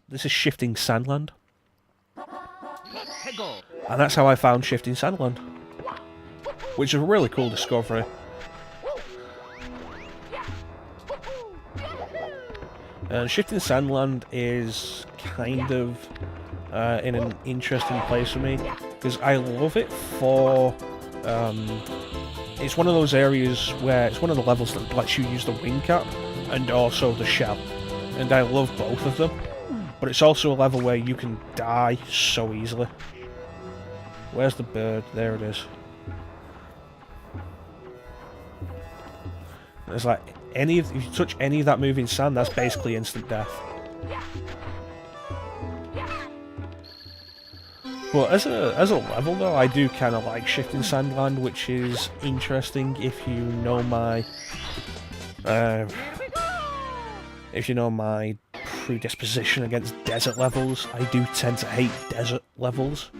this is Shifting Sandland. And that's how I found Shifting Sandland, which is a really cool discovery. And Shifting Sandland is kind of in an interesting place for me, because I love it for... it's one of those areas where it's one of the levels that lets you use the wing cap and also the shell, and I love both of them. But it's also a level where you can die so easily. Where's the bird? There it is. It's like if you touch any of that moving sand, that's basically instant death. But as a level though, I do kind of like Shifting Sandland, which is interesting if you know my predisposition against desert levels. I do tend to hate desert levels,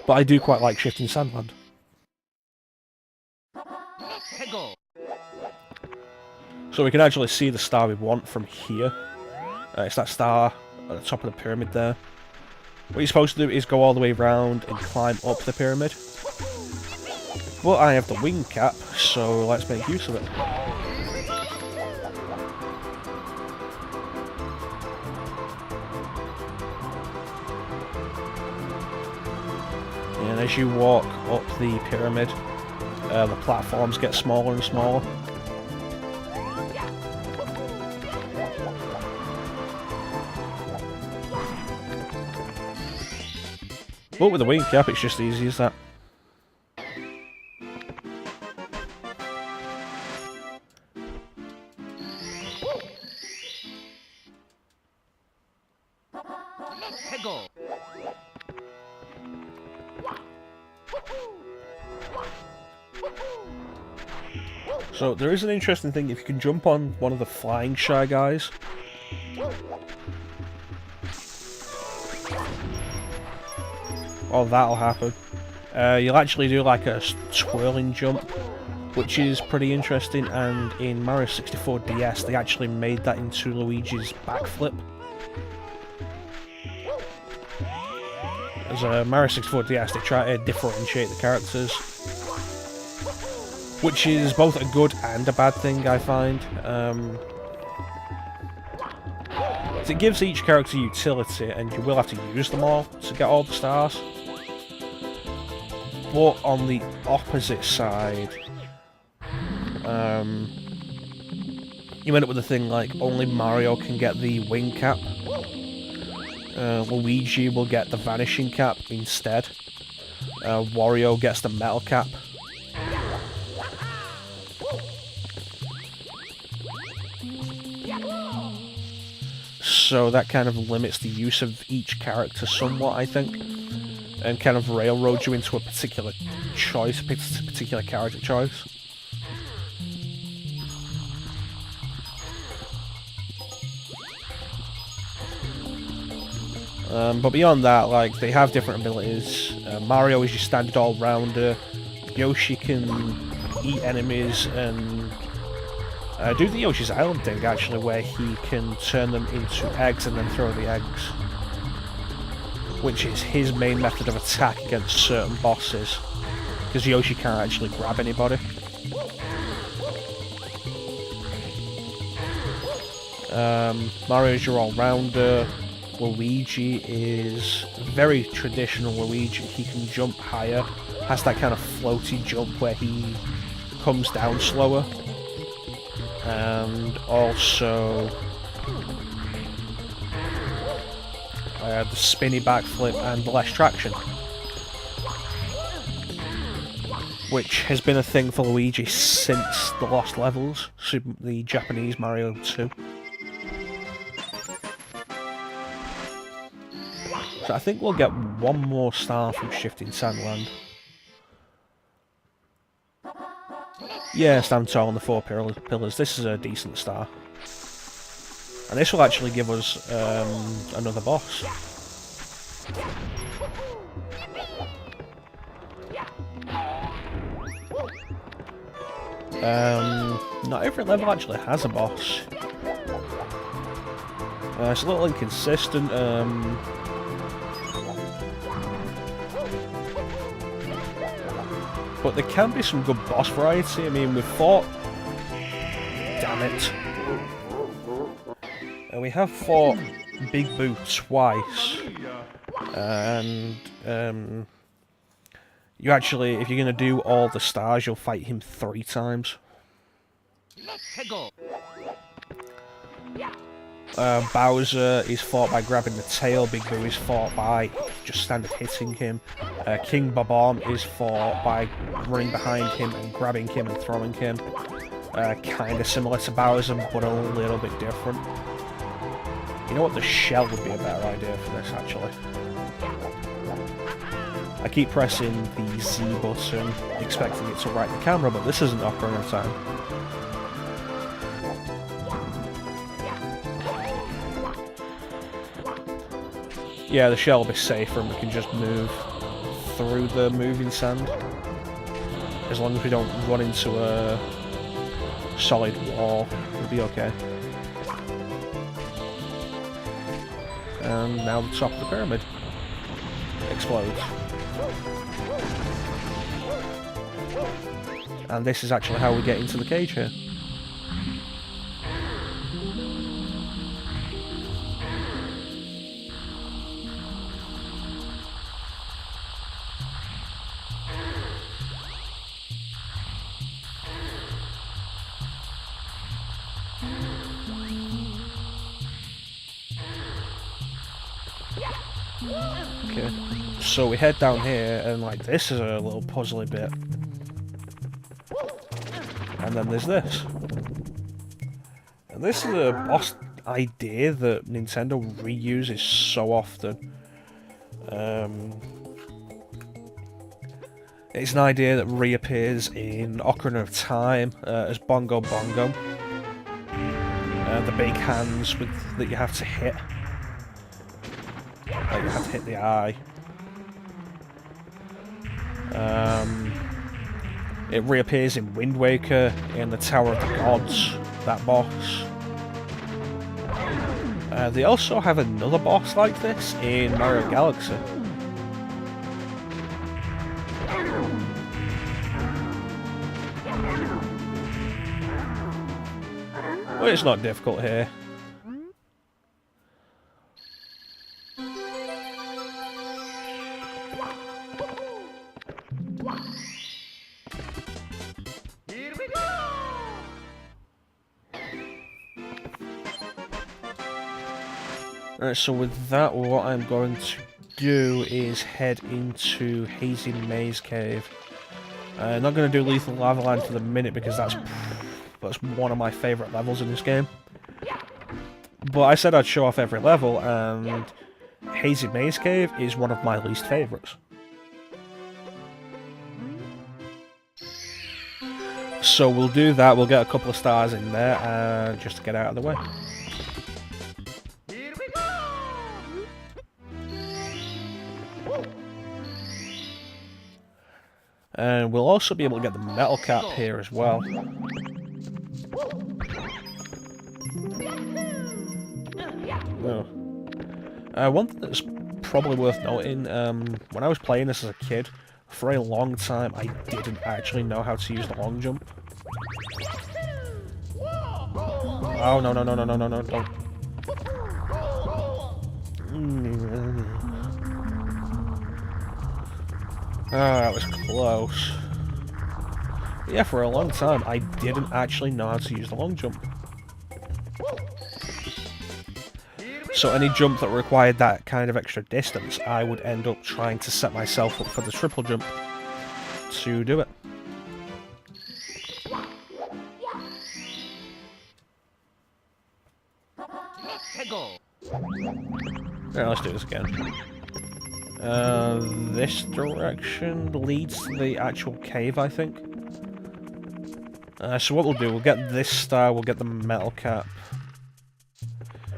but I do quite like Shifting Sandland. So we can actually see the star we want from here. It's that star at the top of the pyramid there. What you're supposed to do is go all the way around and climb up the pyramid. But I have the wing cap, so let's make use of it. And as you walk up the pyramid, the platforms get smaller and smaller. But with the wing cap, it's just easy as that. So there is an interesting thing, if you can jump on one of the flying shy guys. Oh, that'll happen. You'll actually do like a twirling jump, which is pretty interesting, and in Mario 64 DS they actually made that into Luigi's backflip. As Mario 64 DS they try to differentiate the characters, which is both a good and a bad thing, I find. It gives each character utility, and you will have to use them all to get all the stars. But on the opposite side, you end up with a thing like only Mario can get the wing cap. Luigi will get the vanishing cap instead. Wario gets the metal cap. So that kind of limits the use of each character somewhat, I think, and kind of railroads you into a particular choice, a particular character choice. But beyond that, like, they have different abilities. Mario is your standard all-rounder. Yoshi can eat enemies and do the Yoshi's Island thing, actually, where he can turn them into eggs and then throw the eggs, which is his main method of attack against certain bosses, because Yoshi can't actually grab anybody. Mario's your all-rounder. Luigi is very traditional Luigi. He can jump higher, has that kind of floaty jump where he comes down slower, and also the spinny backflip and the less traction, which has been a thing for Luigi since the Lost Levels, the Japanese Mario 2. So I think we'll get one more star from Shifting Sandland. Yeah, stand tall on the 4 pillars. This is a decent star. And this will actually give us another boss. Not every level actually has a boss. It's a little inconsistent. But there can be some good boss variety. I mean, we've fought... Damn it. We have fought Big Boo twice. And... you actually, if you're going to do all the stars, you'll fight him 3 times. Bowser is fought by grabbing the tail, Big Boo is fought by just standard hitting him, King Bob-omb is fought by running behind him and grabbing him and throwing him, kinda similar to Bowser but a little bit different. You know what, the shell would be a better idea for this actually. I keep pressing the Z button, expecting it to right the camera, but this isn't Ocarina of Time. Yeah, the shell will be safer and we can just move through the moving sand. As long as we don't run into a solid wall, we'll be okay. And now the top of the pyramid explodes. And this is actually how we get into the cage here. Okay, so we head down here, and like this is a little puzzly bit. And then there's this. And this is a boss idea that Nintendo reuses so often. It's an idea that reappears in Ocarina of Time as Bongo Bongo. The big hands that you have to hit. Like you have to hit the eye. It reappears in Wind Waker, in the Tower of the Gods, that boss. They also have another boss like this in Mario Galaxy. But it's not difficult here. Alright, so with that, what I'm going to do is head into Hazy Maze Cave. I'm not going to do Lethal Lava Land for the minute because that's one of my favourite levels in this game. But I said I'd show off every level, and Hazy Maze Cave is one of my least favourites. So we'll do that, we'll get a couple of stars in there, just to get out of the way. And we'll also be able to get the metal cap here as well. Oh. One thing that's probably worth noting, when I was playing this as a kid, for a long time I didn't actually know how to use the long jump. Oh, no, no, no, no, no, no, no, no. Oh, that was close. But yeah, for a long time, I didn't actually know how to use the long jump. So any jump that required that kind of extra distance, I would end up trying to set myself up for the triple jump to do it. Alright, let's do this again. This direction leads to the actual cave, I think. So what we'll do, we'll get this star, we'll get the metal cap.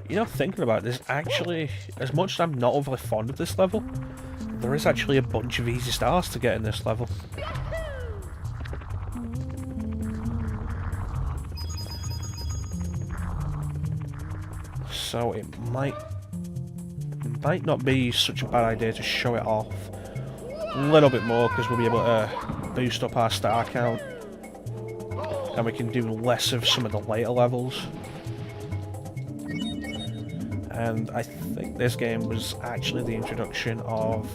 You know, thinking about this, actually, as much as I'm not overly fond of this level, there is actually a bunch of easy stars to get in this level. so it might not be such a bad idea to show it off a little bit more, because we'll be able to boost up our star count, and we can do less of some of the later levels. And I think this game was actually the introduction of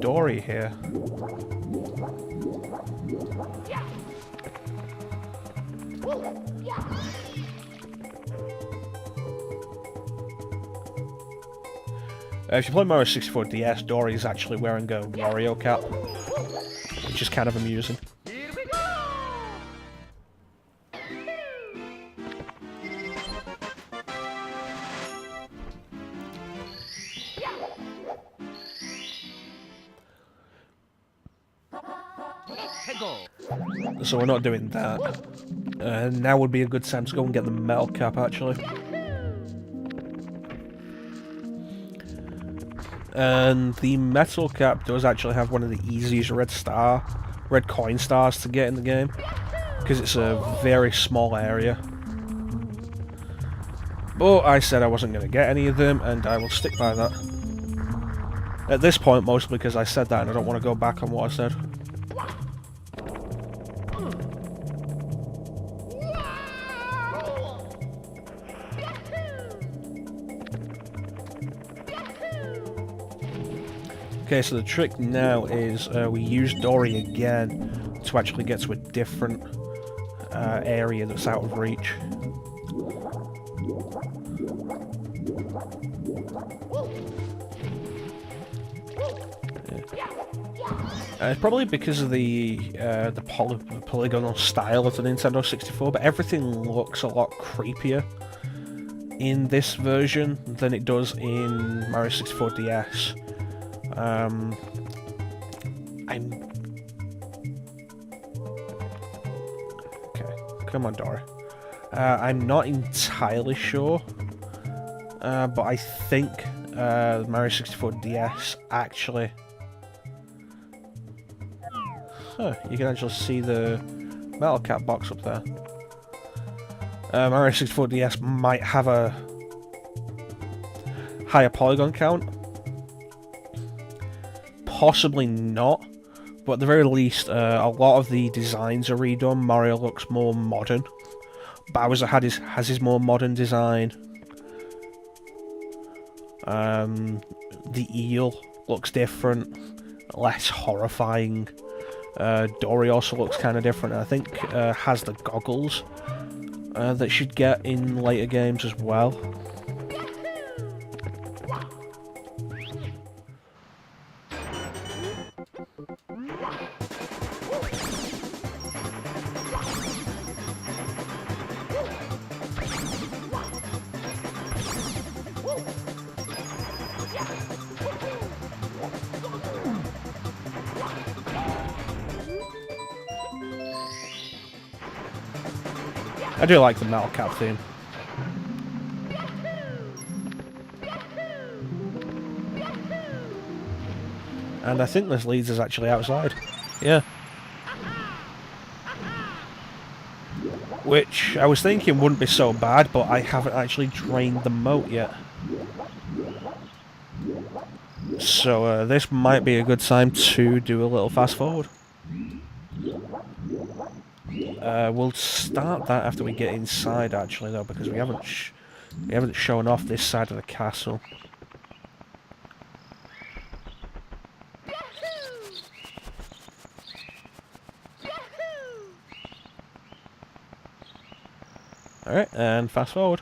Dory here. If you play Mario 64 DS, Dory is actually wearing a Wario cap, which is kind of amusing. So we're not doing that. Now would be a good time to go and get the metal cap, actually. And the metal cap does actually have one of the easiest red coin stars to get in the game, because it's a very small area. But I said I wasn't going to get any of them, and I will stick by that. At this point, mostly because I said that and I don't want to go back on what I said. Okay, so the trick now is we use Dory again to actually get to a different area that's out of reach. It's probably because of the polygonal style of the Nintendo 64, but everything looks a lot creepier in this version than it does in Mario 64 DS. I'm... Okay, come on, Dory. I'm not entirely sure, but I think Mario 64 DS actually... Huh, you can actually see the metal cap box up there. Mario 64 DS might have a higher polygon count. Possibly not, but at the very least, a lot of the designs are redone. Mario looks more modern. Bowser has his more modern design. The eel looks different, less horrifying. Dory also looks kind of different. I think has the goggles that she'd get in later games as well. I do like the metal cap theme. And I think this leads us actually outside. Yeah. Which I was thinking wouldn't be so bad, but I haven't actually drained the moat yet. So this might be a good time to do a little fast forward. We'll start that after we get inside, actually, though, because we haven't shown off this side of the castle. Alright, and fast forward.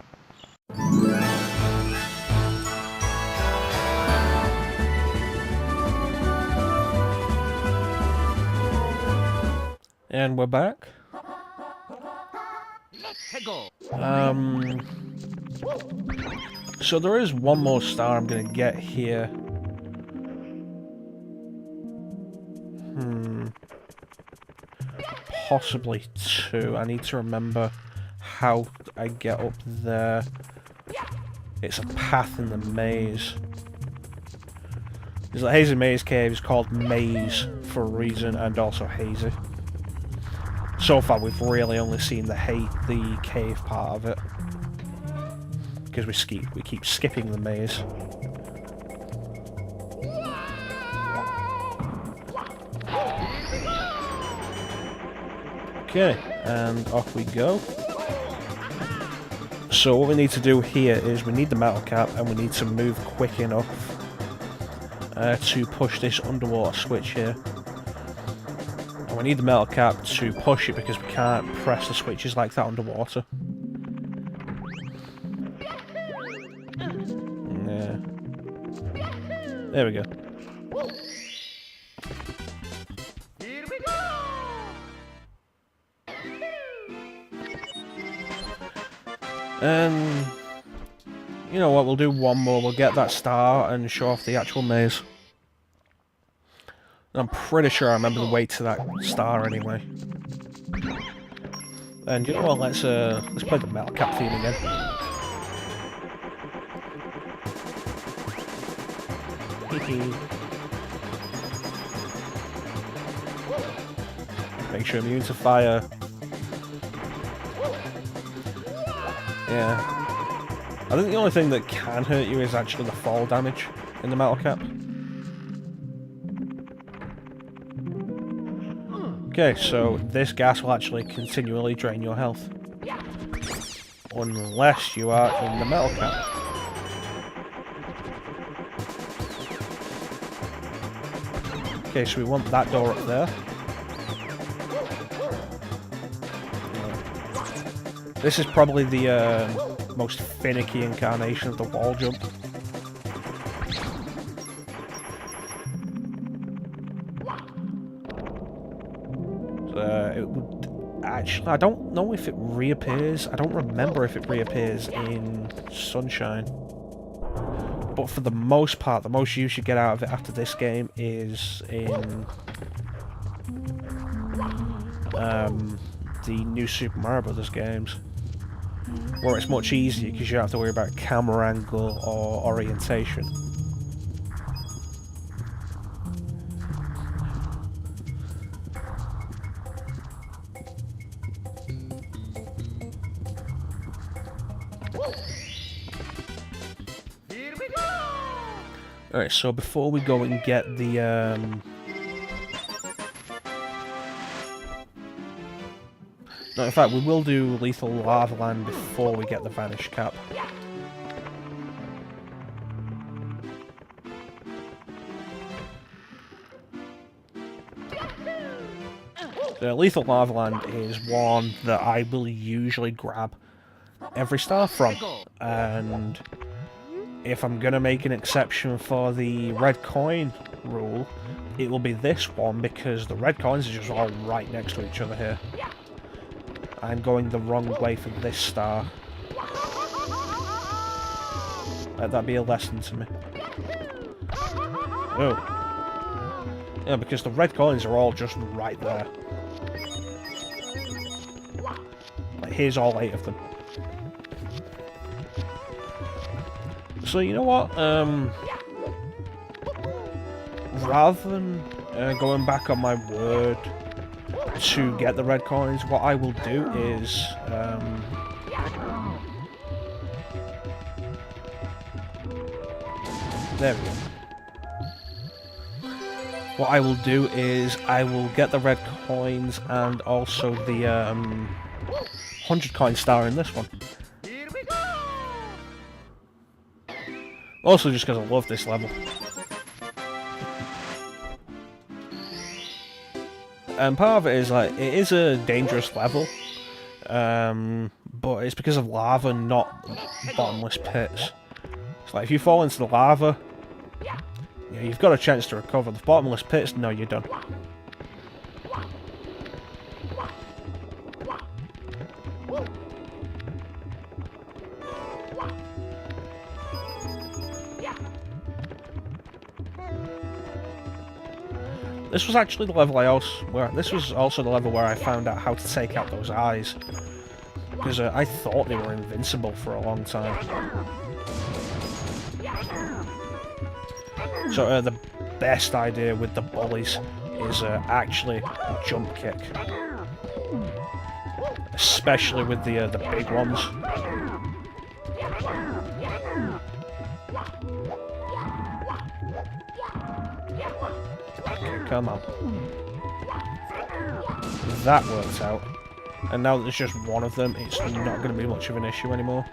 And we're back. So there is one more star I'm gonna get here. Possibly two. I need to remember how I get up there. It's a path in the maze. The Hazy Maze Cave is called Maze for a reason, and also hazy. So far, we've really only seen the cave part of it. Because we keep skipping the maze. Okay, and off we go. So what we need to do here is we need the metal cap and we need to move quick enough to push this underwater switch here. And we need the metal cap to push it because we can't press the switches like that underwater. Yeah. There we go. And you know what, we'll do one more, we'll get that star and show off the actual maze. I'm pretty sure I remember the way to that star anyway. And you know what, let's play the metal cap theme again. Make sure I'm immune to fire. Yeah. I think the only thing that can hurt you is actually the fall damage in the metal cap. Okay, so this gas will actually continually drain your health. Unless you are in the metal cap. Okay, so we want that door up there. This is probably the most finicky incarnation of the wall jump. It would actually... I don't know if it reappears. I don't remember if it reappears in Sunshine. But for the most part, the most you should get out of it after this game is in the new Super Mario Brothers games, where it's much easier because you don't have to worry about camera angle or orientation. Alright, so before we go and get the no, in fact, we will do Lethal Lava Land before we get the Vanish Cap. The Lethal Lava Land is one that I will usually grab every star from, and if I'm gonna make an exception for the red coin rule, it will be this one because the red coins are just all right next to each other here. I'm going the wrong way for this star. Let that be a lesson to me. Oh. Yeah, because the red coins are all just right there. Like, here's all 8 of them. So, you know what? Rather than going back on my word to get the red coins, what I will do is there we go. What I will do is I will get the red coins and also the 100 coin star in this one. Also just because I love this level. And part of it is, like, it is a dangerous level, but it's because of lava, not bottomless pits. It's like, if you fall into the lava, yeah, you've got a chance to recover. The bottomless pits, no, you're done. This was actually the level this was also the level where I found out how to take out those eyes, because I thought they were invincible for a long time. So the best idea with the bullies is actually a jump kick. especially with the big ones. Okay, come on. That worked out. And now that there's just one of them, it's not going to be much of an issue anymore.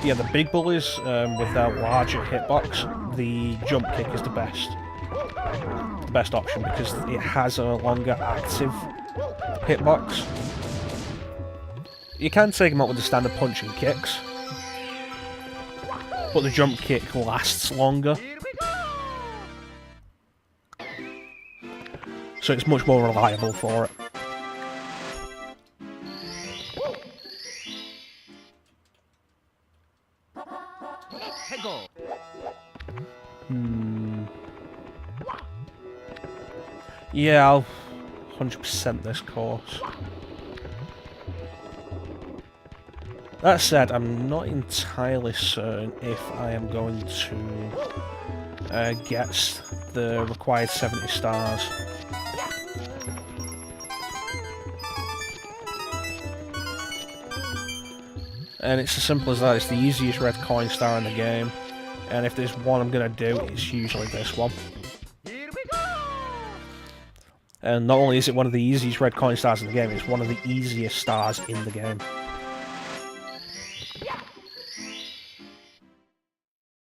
Yeah, the big bullies, with their larger hitbox, the jump kick is the best option because it has a longer active hitbox. You can take them out with the standard punch and kicks, but the jump kick lasts longer. So it's much more reliable for it. Yeah, I'll 100% this course. That said, I'm not entirely certain if I am going to get the required 70 stars. And it's as simple as that. It's the easiest red coin star in the game, and if there's one I'm going to do, it's usually this one. And not only is it one of the easiest red coin stars in the game, it's one of the easiest stars in the game.